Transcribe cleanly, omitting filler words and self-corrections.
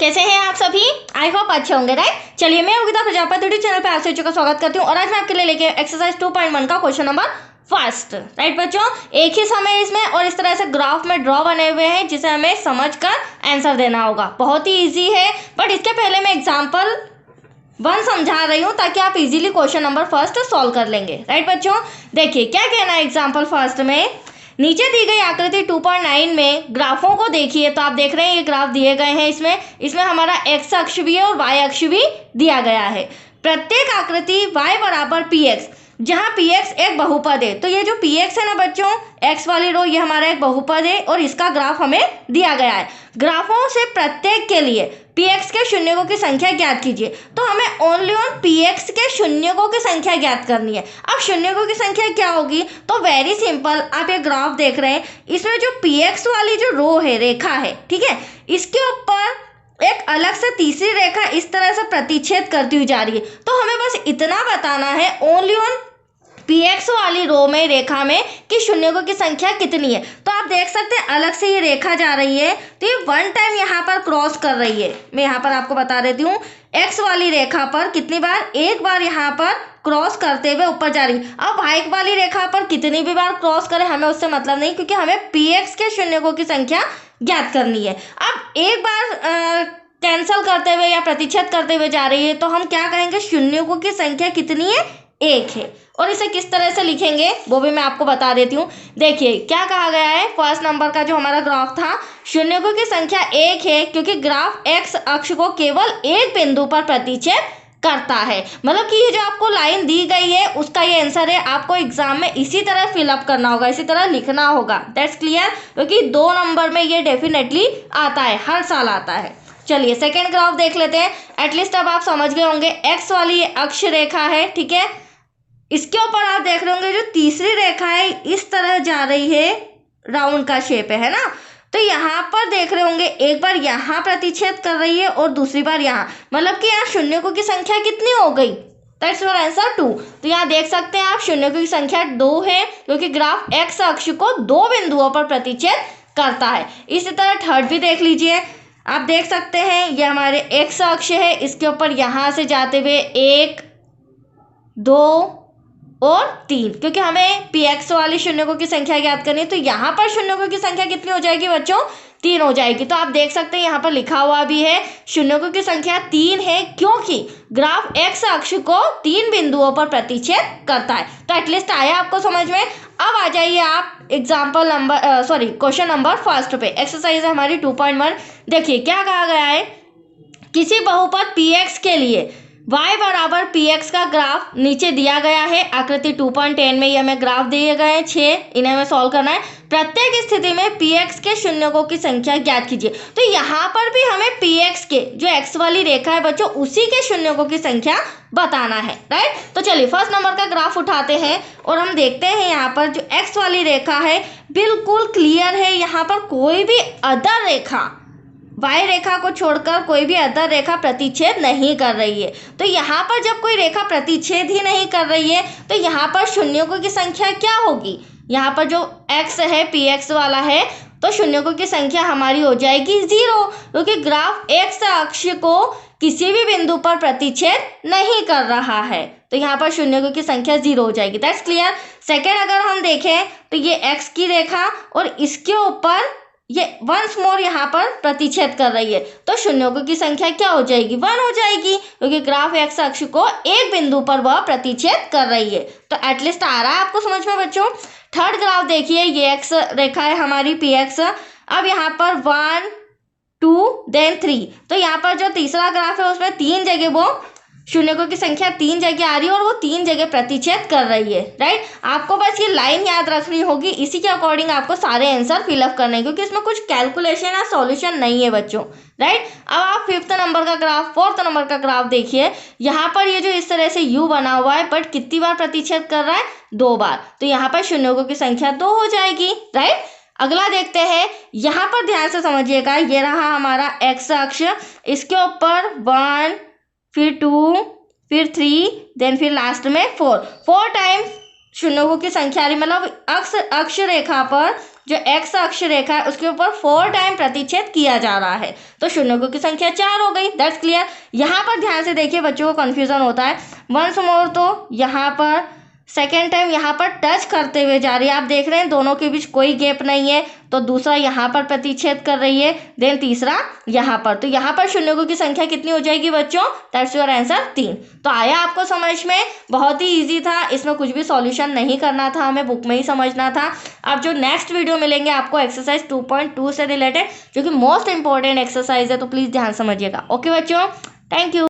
कैसे हैं आप सभी? आई होप अच्छे होंगे, राइट। चलिए, मैं योगिता प्रजापति यूट्यूब चैनल पे आप सभी का स्वागत करती हूँ और आज मैं आपके लिए लेके एक्सरसाइज 2.1 का क्वेश्चन नंबर फर्स्ट, राइट बच्चों। एक ही समय इसमें और इस तरह से ग्राफ में ड्रॉ बने हुए हैं जिसे हमें समझकर आंसर देना होगा। बहुत ही ईजी है, बट इसके पहले मैं एग्जाम्पल 1 समझा रही हूँ ताकि आप easily question number first solve कर लेंगे, राइट बच्चों। देखिए क्या कहना है एग्जाम्पल फर्स्ट में। नीचे दी गई आकृति 2.9 में ग्राफों को देखिए। तो आप देख रहे हैं ये ग्राफ दिए गए हैं, इसमें हमारा एक्स अक्ष भी है और वाई अक्ष भी दिया गया है। प्रत्येक आकृति y बराबर px, जहाँ px एक बहुपद है। तो ये जो px है ना बच्चों, x वाली रो, ये हमारा एक बहुपद है और इसका ग्राफ हमें दिया गया है। ग्राफों से प्रत्येक के लिए px के शून्यकों की संख्या ज्ञात कीजिए। तो हमें ओनली ऑन px के शून्यकों की संख्या ज्ञात करनी है। अब शून्यकों की संख्या क्या होगी? तो वेरी सिंपल, आप ये ग्राफ देख रहे हैं, इसमें जो px वाली जो रो है, रेखा है, ठीक है, इसके ऊपर एक अलग से तीसरी रेखा इस तरह से प्रतिच्छेद करती हुई जा रही है। तो हमें बस इतना बताना है ओनली ऑन px वाली रो में, रेखा में, कि शून्यकों की संख्या कितनी है। तो आप देख सकते हैं अलग से ये रेखा जा रही है, तो ये 1 टाइम यहाँ पर क्रॉस कर रही है। मैं यहाँ पर आपको बता देती हूँ, x वाली रेखा पर कितनी बार, एक बार यहाँ पर क्रॉस करते हुए ऊपर जा रही है। अब y वाली रेखा पर कितनी भी बार क्रॉस करे हमें उससे मतलब नहीं, क्योंकि हमें px के शून्यकों की संख्या ज्ञात करनी है। अब एक बार कैंसल करते हुए या प्रतिच्छेद करते हुए जा रही है, तो हम क्या कहेंगे, शून्यकों की संख्या कितनी है, 1 है। और इसे किस तरह से लिखेंगे वो भी मैं आपको बता देती हूँ। देखिए क्या कहा गया है, फर्स्ट नंबर का जो हमारा ग्राफ था, शून्यकों की संख्या 1 है क्योंकि ग्राफ एक्स अक्ष को केवल एक बिंदु पर प्रतिच्छेद करता है। मतलब कि ये जो आपको लाइन दी गई है उसका ये आंसर है। आपको एग्जाम में इसी तरह फिलअप करना होगा, इसी तरह लिखना होगा। दैट्स क्लियर, क्योंकि 2 नंबर में ये डेफिनेटली आता है, हर साल आता है। चलिए सेकेंड ग्राफ देख लेते हैं। एटलीस्ट अब आप समझ गए होंगे, एक्स वाली अक्ष रेखा है, ठीक है, इसके ऊपर आप देख रहे होंगे जो तीसरी रेखा है इस तरह जा रही है, राउंड का शेप है ना। तो यहाँ पर देख रहे होंगे एक बार यहाँ प्रतिच्छेद कर रही है और दूसरी बार यहाँ, मतलब कि यहाँ शून्यकों की संख्या कितनी हो गई? That's your answer 2। तो यहाँ देख सकते हैं आप, शून्यकों की संख्या 2 है क्योंकि ग्राफ एक्स अक्ष को 2 बिंदुओं पर प्रतिच्छेद करता है। इसी तरह थर्ड भी देख लीजिए, आप देख सकते हैं ये हमारे एक्स अक्ष है, इसके ऊपर यहाँ से जाते हुए 1, 2 और 3, क्योंकि हमें px वाली शून्यकों की संख्या ज्ञात करनी है। तो यहाँ पर शून्यकों की संख्या कितनी हो जाएगी बच्चों? 3 हो जाएगी। तो आप देख सकते हैं यहाँ पर लिखा हुआ भी है शून्यकों की संख्या 3 है क्योंकि ग्राफ x अक्ष को 3 बिंदुओं पर प्रतिच्छेद करता है। तो एटलीस्ट आया आपको समझ में। अब आ जाइए आप example number question number first पे। एक्सरसाइज है हमारी 2.1। देखिए क्या कहा गया है, किसी बहुपद px के लिए y बराबर px का ग्राफ नीचे दिया गया है। आकृति 2.10 में ये हमें ग्राफ दिए गए हैं 6, इन्हें हमें सॉल्व करना है। प्रत्येक स्थिति में px के शून्यकों की संख्या ज्ञात कीजिए। तो यहाँ पर भी हमें px के जो x वाली रेखा है बच्चों, उसी के शून्यकों की संख्या बताना है, राइट। तो चलिए फर्स्ट नंबर का ग्राफ उठाते हैं और हम देखते हैं यहाँ पर जो x वाली रेखा है बिल्कुल क्लियर है, यहाँ पर कोई भी अदर रेखा, y रेखा को छोड़कर कोई भी अदर रेखा प्रतिच्छेद नहीं कर रही है। तो यहाँ पर जब कोई रेखा प्रतिच्छेद ही नहीं कर रही है तो यहाँ पर शून्यकों की संख्या क्या होगी? यहाँ पर जो x है, px वाला है, तो शून्यकों की संख्या हमारी हो जाएगी 0, क्योंकि ग्राफ x अक्ष को किसी भी बिंदु पर प्रतिच्छेद नहीं कर रहा है। तो यहाँ पर शून्यकों की संख्या 0 हो जाएगी। That's clear. सेकेंड अगर हम देखें तो ये x की रेखा और इसके ऊपर ये वंस मोर यहाँ पर प्रतिच्छेद कर रही है, तो शून्यकों की संख्या क्या हो जाएगी? 1 हो जाएगी, क्योंकि ग्राफ एक्स अक्ष को एक बिंदु पर वह प्रतिच्छेद कर रही है। तो एटलीस्ट आ रहा है आपको समझ में बच्चों। थर्ड ग्राफ देखिए, ये एक्स रेखा है हमारी px। अब यहाँ पर 1, 2 देन 3, तो यहाँ पर जो तीसरा ग्राफ है उसमें 3 जगह वो शून्यकों की संख्या 3 जगह आ रही है और वो 3 जगह प्रतिच्छेद कर रही है, राइट। आपको बस ये लाइन याद रखनी होगी, इसी के अकॉर्डिंग आपको सारे आंसर फिलअप करने हैं, क्योंकि इसमें कुछ कैलकुलेशन या सॉल्यूशन नहीं है बच्चों, राइट। अब आप 5th नंबर का ग्राफ, 4th नंबर का ग्राफ देखिए। यहाँ पर ये जो इस तरह से यू बना हुआ है, बट कितनी बार प्रतिच्छेद कर रहा है? 2 बार। तो यहाँ पर शून्यकों की संख्या 2 हो जाएगी, राइट। अगला देखते हैं, यहाँ पर ध्यान से समझिएगा, ये रहा हमारा एक्स अक्ष, इसके ऊपर 1, फिर 2, फिर 3, देन फिर लास्ट में 4 टाइम शून्यकों की संख्या आ रही। मतलब अक्ष रेखा पर जो एक्स अक्ष रेखा है उसके ऊपर 4 टाइम प्रतिच्छेद किया जा रहा है। तो शून्यकों की संख्या 4 हो गई। That's clear. यहाँ पर ध्यान से देखिए, बच्चों को कंफ्यूजन होता है। वंस मोर, तो यहाँ पर सेकेंड टाइम यहाँ पर टच करते हुए जा रही है। आप देख रहे हैं दोनों के बीच कोई गैप नहीं है, तो दूसरा यहाँ पर प्रतिच्छेद कर रही है, देन तीसरा यहाँ पर। तो यहाँ पर शून्यकों की संख्या कितनी हो जाएगी बच्चों? That's your answer 3। तो आया आपको समझ में? बहुत ही इजी था, इसमें कुछ भी सॉल्यूशन नहीं करना था, हमें बुक में ही समझना था। अब जो नेक्स्ट वीडियो मिलेंगे आपको एक्सरसाइज 2.2 से रिलेटेड, जो कि मोस्ट इंपॉर्टेंट एक्सरसाइज है, तो प्लीज़ ध्यान समझिएगा। ओके बच्चों, थैंक यू।